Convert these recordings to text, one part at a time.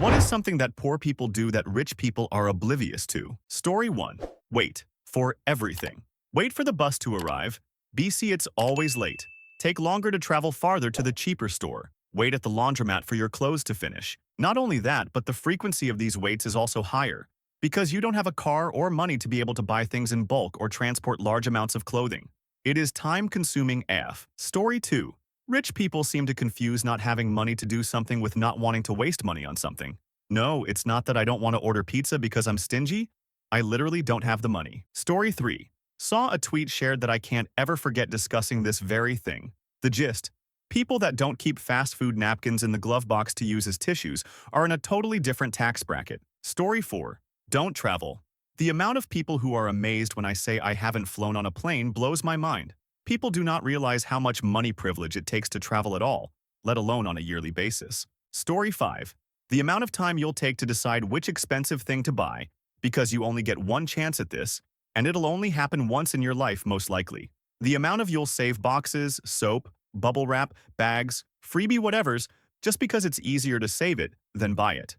What is something that poor people do that rich people are oblivious to? Story 1. Wait. For everything. Wait for the bus to arrive. BC, it's always late. Take longer to travel farther to the cheaper store. Wait at the laundromat for your clothes to finish. Not only that, but the frequency of these waits is also higher, because you don't have a car or money to be able to buy things in bulk or transport large amounts of clothing. It is time-consuming AF. Story 2. Rich people seem to confuse not having money to do something with not wanting to waste money on something. No, it's not that I don't want to order pizza because I'm stingy. I literally don't have the money. Story 3. Saw a tweet shared that I can't ever forget discussing this very thing. The gist: people that don't keep fast food napkins in the glove box to use as tissues are in a totally different tax bracket. Story 4. Don't travel. The amount of people who are amazed when I say I haven't flown on a plane blows my mind. People do not realize how much money privilege it takes to travel at all, let alone on a yearly basis. Story 5. The amount of time you'll take to decide which expensive thing to buy, because you only get one chance at this, and it'll only happen once in your life most likely. The amount of you'll save boxes, soap, bubble wrap, bags, freebie whatevers, just because it's easier to save it than buy it.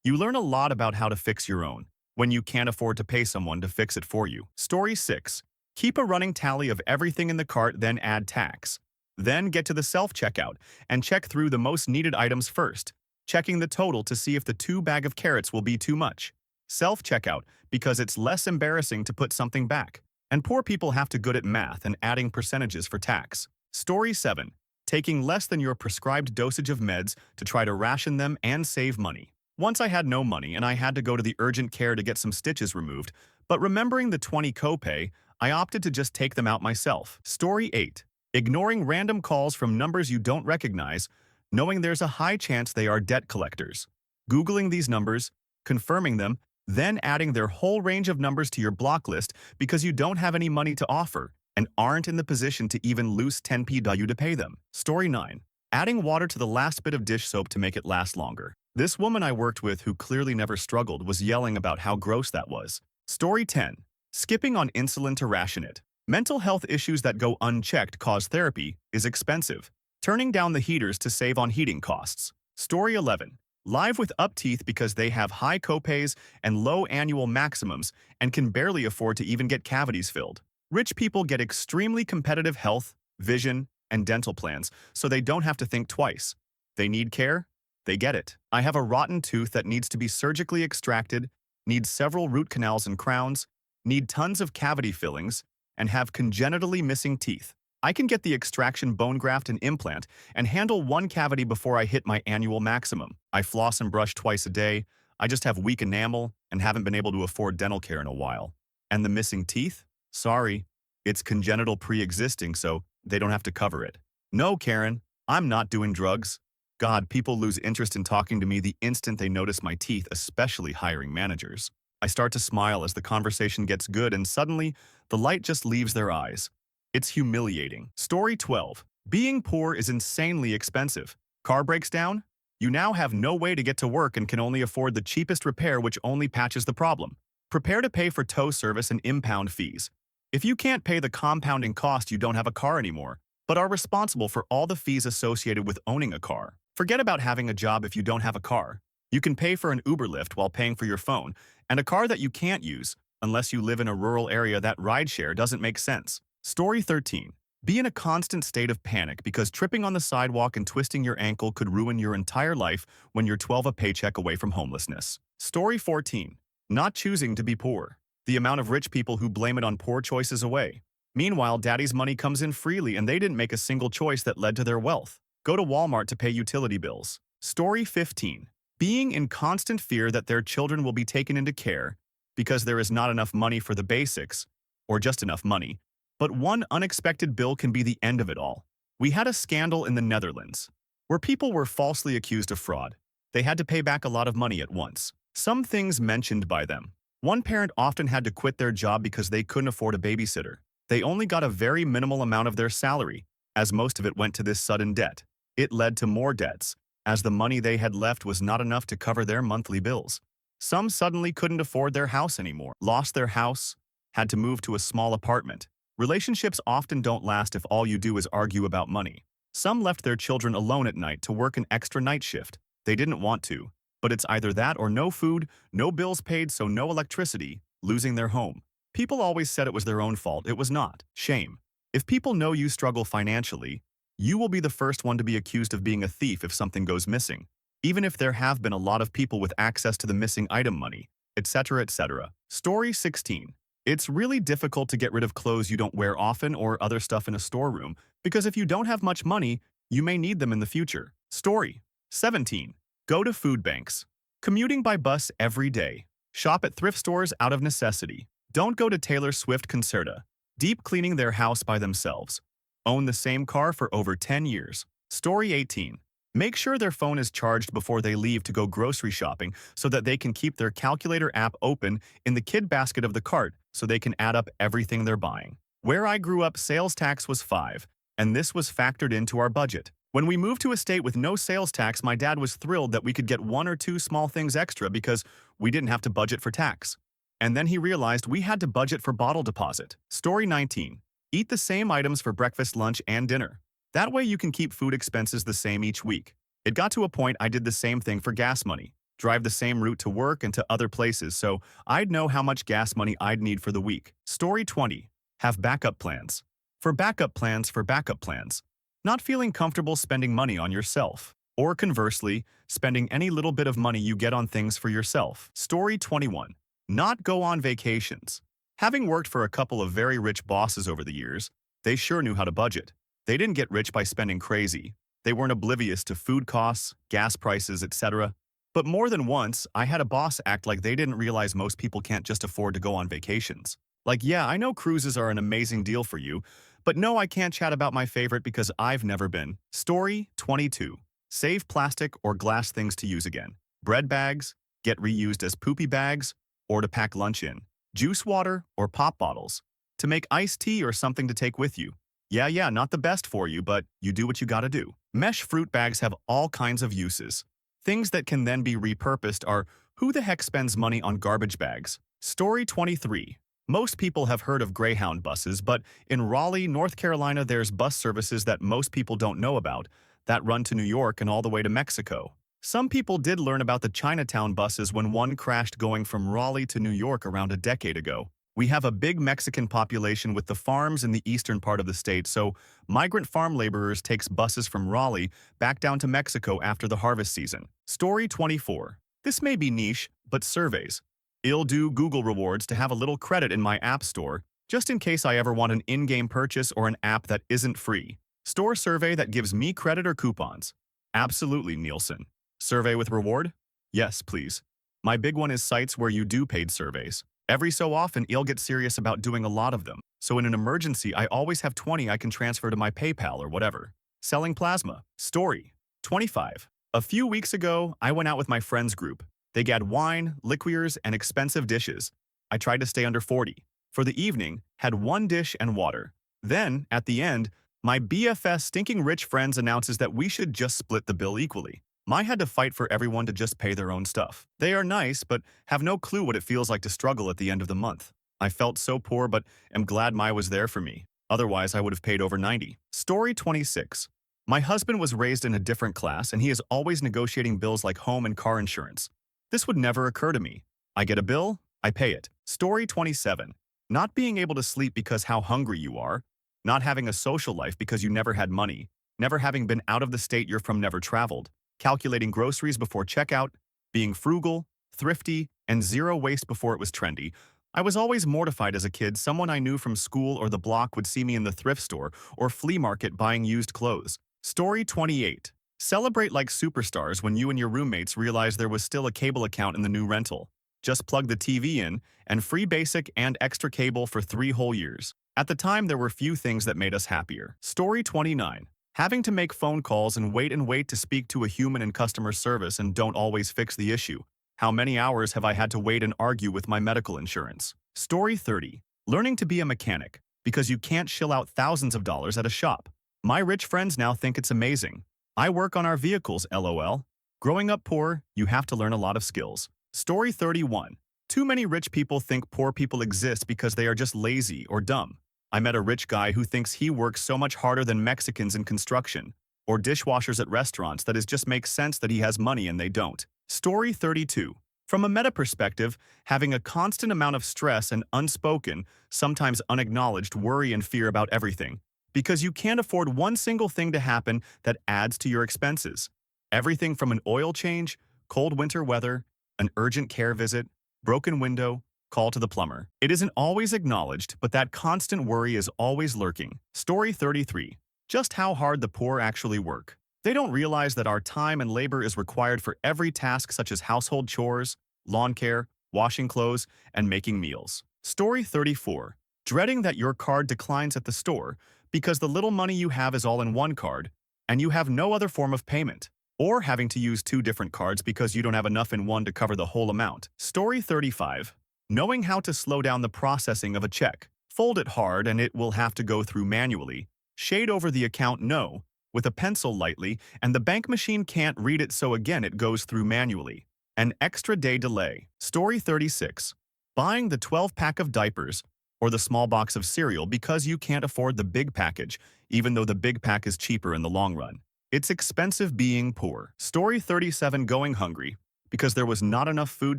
You learn a lot about how to fix your own, when you can't afford to pay someone to fix it for you. Story 6. Keep a running tally of everything in the cart, then add tax. Then get to the self-checkout and check through the most needed items first, checking the total to see if the 2 bag of carrots will be too much. Self-checkout, because it's less embarrassing to put something back. And poor people have to good at math and adding percentages for tax. Story 7. Taking less than your prescribed dosage of meds to try to ration them and save money. Once I had no money and I had to go to the urgent care to get some stitches removed, but remembering the 20 copay, I opted to just take them out myself. Story 8. Ignoring random calls from numbers you don't recognize, knowing there's a high chance they are debt collectors. Googling these numbers, confirming them, then adding their whole range of numbers to your block list because you don't have any money to offer and aren't in the position to even lose 10p to pay them. Story 9. Adding water to the last bit of dish soap to make it last longer. This woman I worked with, who clearly never struggled, was yelling about how gross that was. Story 10. Skipping on insulin to ration it. Mental health issues that go unchecked cause therapy is expensive. Turning down the heaters to save on heating costs. Story 11. Live with up teeth because they have high copays and low annual maximums and can barely afford to even get cavities filled. Rich people get extremely competitive health, vision, and dental plans, so they don't have to think twice. They need care? They get it. I have a rotten tooth that needs to be surgically extracted, need several root canals and crowns, need tons of cavity fillings, and have congenitally missing teeth. I can get the extraction, bone graft, and implant and handle one cavity before I hit my annual maximum. I floss and brush twice a day. I just have weak enamel and haven't been able to afford dental care in a while. And the missing teeth? Sorry, it's congenital pre-existing, so they don't have to cover it. No, Karen, I'm not doing drugs. God, people lose interest in talking to me the instant they notice my teeth, especially hiring managers. I start to smile as the conversation gets good and suddenly the light just leaves their eyes. It's humiliating. Story 12. Being poor is insanely expensive. Car breaks down? You now have no way to get to work and can only afford the cheapest repair, which only patches the problem. Prepare to pay for tow service and impound fees. If you can't pay the compounding cost, you don't have a car anymore, but are responsible for all the fees associated with owning a car. Forget about having a job if you don't have a car. You can pay for an Uber Lyft while paying for your phone, and a car that you can't use, unless you live in a rural area that rideshare doesn't make sense. Story 13. Be in a constant state of panic because tripping on the sidewalk and twisting your ankle could ruin your entire life when you're 12 a paycheck away from homelessness. Story 14. Not choosing to be poor. The amount of rich people who blame it on poor choices away. Meanwhile, daddy's money comes in freely and they didn't make a single choice that led to their wealth. Go to Walmart to pay utility bills. Story 15. Being in constant fear that their children will be taken into care because there is not enough money for the basics, or just enough money. But one unexpected bill can be the end of it all. We had a scandal in the Netherlands where people were falsely accused of fraud. They had to pay back a lot of money at once. Some things mentioned by them. One parent often had to quit their job because they couldn't afford a babysitter. They only got a very minimal amount of their salary, as most of it went to this sudden debt. It led to more debts, as the money they had left was not enough to cover their monthly bills. Some suddenly couldn't afford their house anymore, lost their house, had to move to a small apartment. Relationships often don't last if all you do is argue about money. Some left their children alone at night to work an extra night shift. They didn't want to, But it's either that or no food, no bills paid, so no electricity, losing their home. People always said it was their own fault. It was not. Shame. If people know you struggle financially, you will be the first one to be accused of being a thief if something goes missing, even if there have been a lot of people with access to the missing item money, etc., etc. Story 16. It's really difficult to get rid of clothes you don't wear often or other stuff in a storeroom, because if you don't have much money, you may need them in the future. Story 17. Go to food banks. Commuting by bus every day. Shop at thrift stores out of necessity. Don't go to Taylor Swift concerta. Deep cleaning their house by themselves. Own the same car for over 10 years. Story 18. Make sure their phone is charged before they leave to go grocery shopping so that they can keep their calculator app open in the kid basket of the cart so they can add up everything they're buying. Where I grew up, sales tax was 5, and this was factored into our budget. When we moved to a state with no sales tax, my dad was thrilled that we could get 1 or 2 small things extra because we didn't have to budget for tax. And then he realized we had to budget for bottle deposit. Story 19. Eat the same items for breakfast, lunch, and dinner. That way you can keep food expenses the same each week. It got to a point I did the same thing for gas money. Drive the same route to work and to other places, so I'd know how much gas money I'd need for the week. Story 20. Have backup plans. For backup plans for backup plans. Not feeling comfortable spending money on yourself. Or conversely, spending any little bit of money you get on things for yourself. Story 21. Not go on vacations. Having worked for a couple of very rich bosses over the years, they sure knew how to budget. They didn't get rich by spending crazy. They weren't oblivious to food costs, gas prices, etc. But more than once, I had a boss act like they didn't realize most people can't just afford to go on vacations. Like, yeah, I know cruises are an amazing deal for you, but no, I can't chat about my favorite because I've never been. Story 22. Save plastic or glass things to use again. Bread bags, get reused as poopy bags, or to pack lunch in. Juice water or pop bottles. To make iced tea or something to take with you. Yeah, not the best for you, but you do what you gotta do. Mesh fruit bags have all kinds of uses. Things that can then be repurposed are, who the heck spends money on garbage bags? Story 23. Most people have heard of Greyhound buses, but in Raleigh, North Carolina, there's bus services that most people don't know about that run to New York and all the way to Mexico. Some people did learn about the Chinatown buses when one crashed going from Raleigh to New York around a decade ago. We have a big Mexican population with the farms in the eastern part of the state, so migrant farm laborers takes buses from Raleigh back down to Mexico after the harvest season. Story 24. This may be niche, but surveys. I'll do Google rewards to have a little credit in my app store, just in case I ever want an in-game purchase or an app that isn't free. Store survey that gives me credit or coupons. Absolutely, Nielsen. Survey with reward? Yes, please. My big one is sites where you do paid surveys. Every so often, I'll get serious about doing a lot of them, so in an emergency, I always have 20 I can transfer to my PayPal or whatever. Selling plasma. Story 25. A few weeks ago, I went out with my friends group. They got wine, liqueurs, and expensive dishes. I tried to stay under 40. For the evening, had 1 dish and water. Then, at the end, my BFS stinking rich friends announces that we should just split the bill equally. I had to fight for everyone to just pay their own stuff. They are nice, but have no clue what it feels like to struggle at the end of the month. I felt so poor, but am glad Mai was there for me. Otherwise, I would have paid over 90. Story 26. My husband was raised in a different class, and he is always negotiating bills like home and car insurance. This would never occur to me. I get a bill, I pay it. Story 27. Not being able to sleep because how hungry you are. Not having a social life because you never had money. Never having been out of the state you're from, never traveled. Calculating groceries before checkout, being frugal, thrifty, and zero waste before it was trendy. I was always mortified as a kid someone I knew from school or the block would see me in the thrift store or flea market buying used clothes. Story 28. Celebrate like superstars when you and your roommates realize there was still a cable account in the new rental. Just plug the TV in, and free basic and extra cable for 3 whole years. At the time, there were few things that made us happier. Story 29. Having to make phone calls and wait to speak to a human in customer service and don't always fix the issue. How many hours have I had to wait and argue with my medical insurance? Story 30. Learning to be a mechanic, because you can't shill out thousands of dollars at a shop. My rich friends now think it's amazing. I work on our vehicles, LOL. Growing up poor, you have to learn a lot of skills. Story 31. Too many rich people think poor people exist because they are just lazy or dumb. I met a rich guy who thinks he works so much harder than Mexicans in construction or dishwashers at restaurants that it just makes sense that he has money and they don't. Story 32. From a meta perspective, having a constant amount of stress and unspoken, sometimes unacknowledged worry and fear about everything, because you can't afford one single thing to happen that adds to your expenses. Everything from an oil change, cold winter weather, an urgent care visit, broken window, call to the plumber. It isn't always acknowledged, but that constant worry is always lurking. Story 33. Just how hard the poor actually work. They don't realize that our time and labor is required for every task such as household chores, lawn care, washing clothes, and making meals. Story 34. Dreading that your card declines at the store because the little money you have is all in one card, and you have no other form of payment. Or having to use two different cards because you don't have enough in one to cover the whole amount. Story 35. Knowing how to slow down the processing of a check. Fold it hard and it will have to go through manually. Shade over the account no, with a pencil lightly, and the bank machine can't read it, so again it goes through manually. An extra day delay. Story 36. Buying the 12-pack of diapers or the small box of cereal because you can't afford the big package, even though the big pack is cheaper in the long run. It's expensive being poor. Story 37. Going hungry because there was not enough food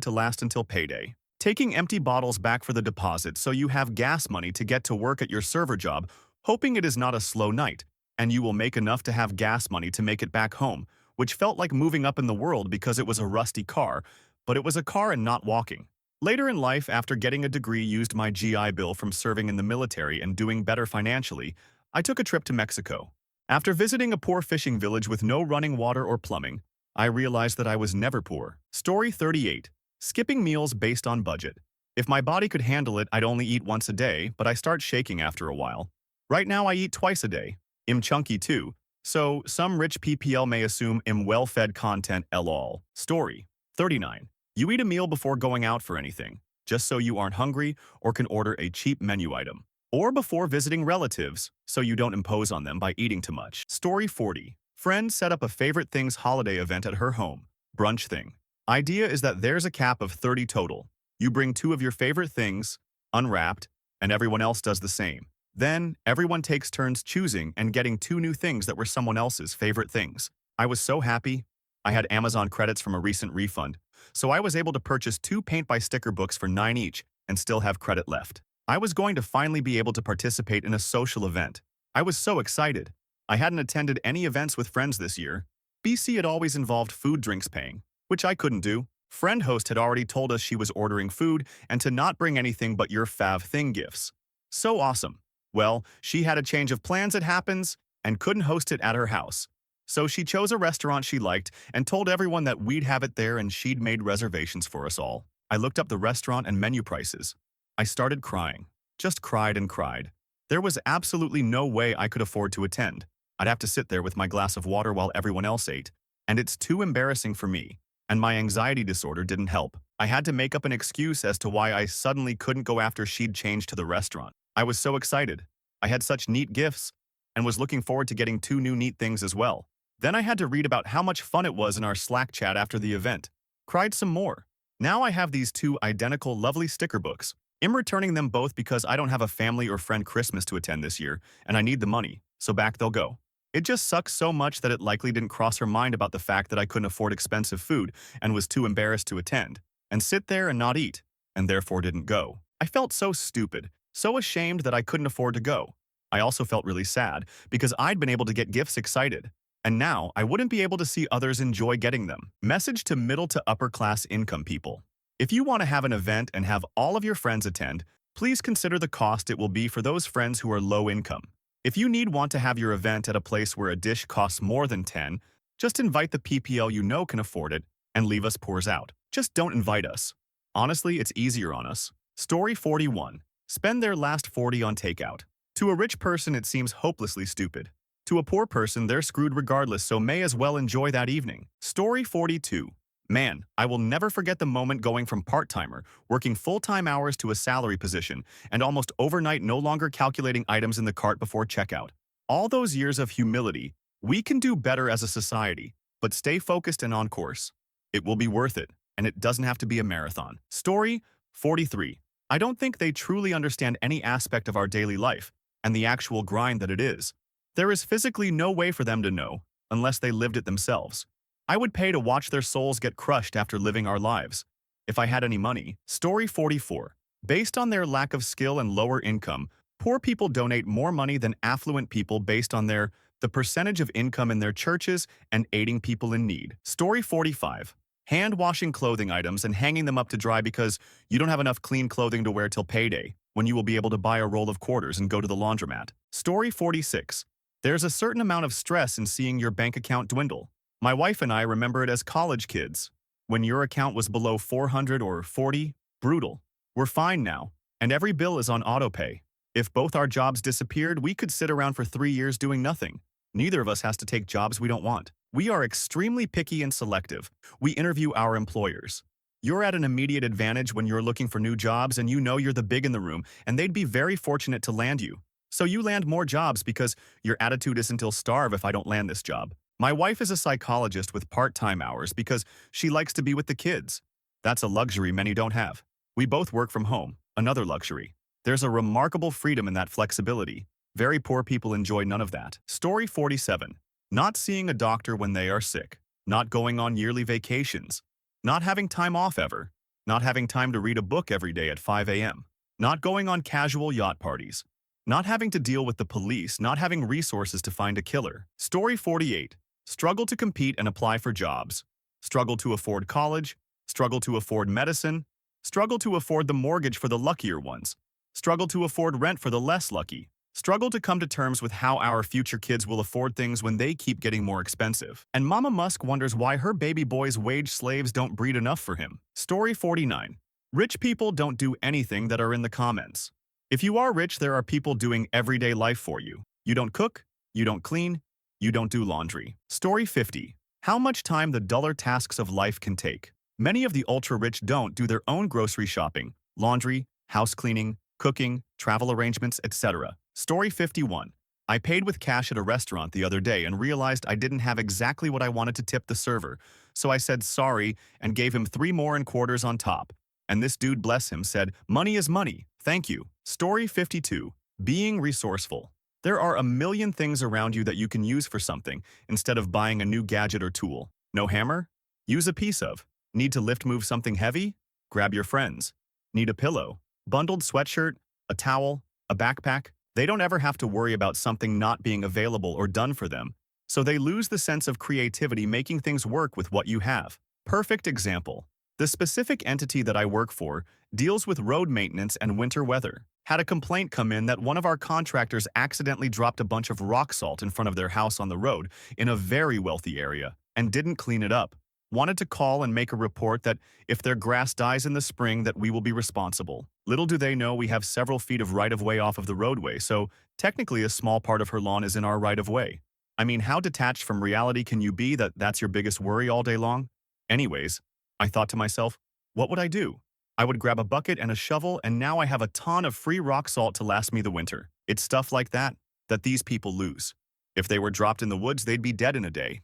to last until payday. Taking empty bottles back for the deposit so you have gas money to get to work at your server job, hoping it is not a slow night, and you will make enough to have gas money to make it back home, which felt like moving up in the world because it was a rusty car, but it was a car and not walking. Later in life, after getting a degree, used my GI Bill from serving in the military and doing better financially, I took a trip to Mexico. After visiting a poor fishing village with no running water or plumbing, I realized that I was never poor. Story 38. Skipping meals based on budget. If my body could handle it, I'd only eat once a day, but I start shaking after a while. Right now, I eat twice a day. I'm chunky too, so some rich PPL may assume I'm well-fed content lol. Story 39. You eat a meal before going out for anything, just so you aren't hungry or can order a cheap menu item. Or before visiting relatives, so you don't impose on them by eating too much. Story 40. Friend set up a favorite things holiday event at her home. Brunch thing. Idea is that there's a cap of 30 total. You bring 2 of your favorite things, unwrapped, and everyone else does the same. Then, everyone takes turns choosing and getting 2 new things that were someone else's favorite things. I was so happy. I had Amazon credits from a recent refund, so I was able to purchase 2 paint-by-sticker books for $9 each and still have credit left. I was going to finally be able to participate in a social event. I was so excited. I hadn't attended any events with friends this year. BC had always involved food drinks paying, which I couldn't do. Friend host had already told us she was ordering food and to not bring anything but your fav thing gifts. So awesome. Well, she had a change of plans, it happens, and couldn't host it at her house. So she chose a restaurant she liked and told everyone that we'd have it there and she'd made reservations for us all. I looked up the restaurant and menu prices. I started crying. Just cried and cried. There was absolutely no way I could afford to attend. I'd have to sit there with my glass of water while everyone else ate, and it's too embarrassing for me. And my anxiety disorder didn't help. I had to make up an excuse as to why I suddenly couldn't go after she'd changed to the restaurant. I was so excited. I had such neat gifts, and was looking forward to getting 2 new neat things as well. Then I had to read about how much fun it was in our Slack chat after the event. Cried some more. Now I have these 2 identical lovely sticker books. I'm returning them both because I don't have a family or friend Christmas to attend this year, and I need the money, so back they'll go. It just sucks so much that it likely didn't cross her mind about the fact that I couldn't afford expensive food and was too embarrassed to attend, and sit there and not eat, and therefore didn't go. I felt so stupid, so ashamed that I couldn't afford to go. I also felt really sad because I'd been able to get gifts excited, and now I wouldn't be able to see others enjoy getting them. Message to middle to upper class income people. If you want to have an event and have all of your friends attend, please consider the cost it will be for those friends who are low income. If you want to have your event at a place where a dish costs more than 10, just invite the PPL you know can afford it and leave us poors out. Just don't invite us. Honestly, it's easier on us. Story 41. Spend their last 40 on takeout. To a rich person, it seems hopelessly stupid. To a poor person, they're screwed regardless, so may as well enjoy that evening. Story 42. Man, I will never forget the moment going from part-timer, working full-time hours to a salary position, and almost overnight no longer calculating items in the cart before checkout. All those years of humility. We can do better as a society, but stay focused and on course. It will be worth it, and it doesn't have to be a marathon. Story 43. I don't think they truly understand any aspect of our daily life, and the actual grind that it is. There is physically no way for them to know, unless they lived it themselves. I would pay to watch their souls get crushed after living our lives. If I had any money. Story 44. Based on their lack of skill and lower income, poor people donate more money than affluent people based on the percentage of income in their churches and aiding people in need. Story 45. Hand-washing clothing items and hanging them up to dry because you don't have enough clean clothing to wear till payday, when you will be able to buy a roll of quarters and go to the laundromat. Story 46. There's a certain amount of stress in seeing your bank account dwindle. My wife and I remember it as college kids. When your account was below 400 or 40, brutal. We're fine now, and every bill is on autopay. If both our jobs disappeared, we could sit around for 3 years doing nothing. Neither of us has to take jobs we don't want. We are extremely picky and selective. We interview our employers. You're at an immediate advantage when you're looking for new jobs and you know you're the big in the room, and they'd be very fortunate to land you. So you land more jobs because your attitude isn't "I'll starve if I don't land this job." My wife is a psychologist with part-time hours because she likes to be with the kids. That's a luxury many don't have. We both work from home, another luxury. There's a remarkable freedom in that flexibility. Very poor people enjoy none of that. Story 47. Not seeing a doctor when they are sick. Not going on yearly vacations. Not having time off ever. Not having time to read a book every day at 5 a.m. Not going on casual yacht parties. Not having to deal with the police. Not having resources to find a killer. Story 48. Struggle to compete and apply for jobs. Struggle to afford college. Struggle to afford medicine. Struggle to afford the mortgage for the luckier ones. Struggle to afford rent for the less lucky. Struggle to come to terms with how our future kids will afford things when they keep getting more expensive. And Mama Musk wonders why her baby boy's wage slaves don't breed enough for him. Story 49. Rich people don't do anything that are in the comments. If you are rich, there are people doing everyday life for you. You don't cook, you don't clean, you don't do laundry. Story 50. How much time the duller tasks of life can take. Many of the ultra-rich don't do their own grocery shopping, laundry, house cleaning, cooking, travel arrangements, etc. Story 51. I paid with cash at a restaurant the other day and realized I didn't have exactly what I wanted to tip the server, so I said sorry and gave him 3 more in quarters on top. And this dude, bless him, said, "Money is money, thank you." Story 52. Being resourceful. There are a million things around you that you can use for something instead of buying a new gadget or tool. No hammer? Use a piece of. Need to lift move something heavy? Grab your friends. Need a pillow? Bundled sweatshirt? A towel? A backpack? They don't ever have to worry about something not being available or done for them, so they lose the sense of creativity making things work with what you have. Perfect example. The specific entity that I work for deals with road maintenance and winter weather. Had a complaint come in that one of our contractors accidentally dropped a bunch of rock salt in front of their house on the road in a very wealthy area and didn't clean it up. Wanted to call and make a report that if their grass dies in the spring that we will be responsible. Little do they know we have several feet of right-of-way off of the roadway, so technically a small part of her lawn is in our right-of-way. I mean, how detached from reality can you be that that's your biggest worry all day long? Anyways, I thought to myself, what would I do? I would grab a bucket and a shovel, and now I have a ton of free rock salt to last me the winter. It's stuff like that these people lose. If they were dropped in the woods, they'd be dead in a day.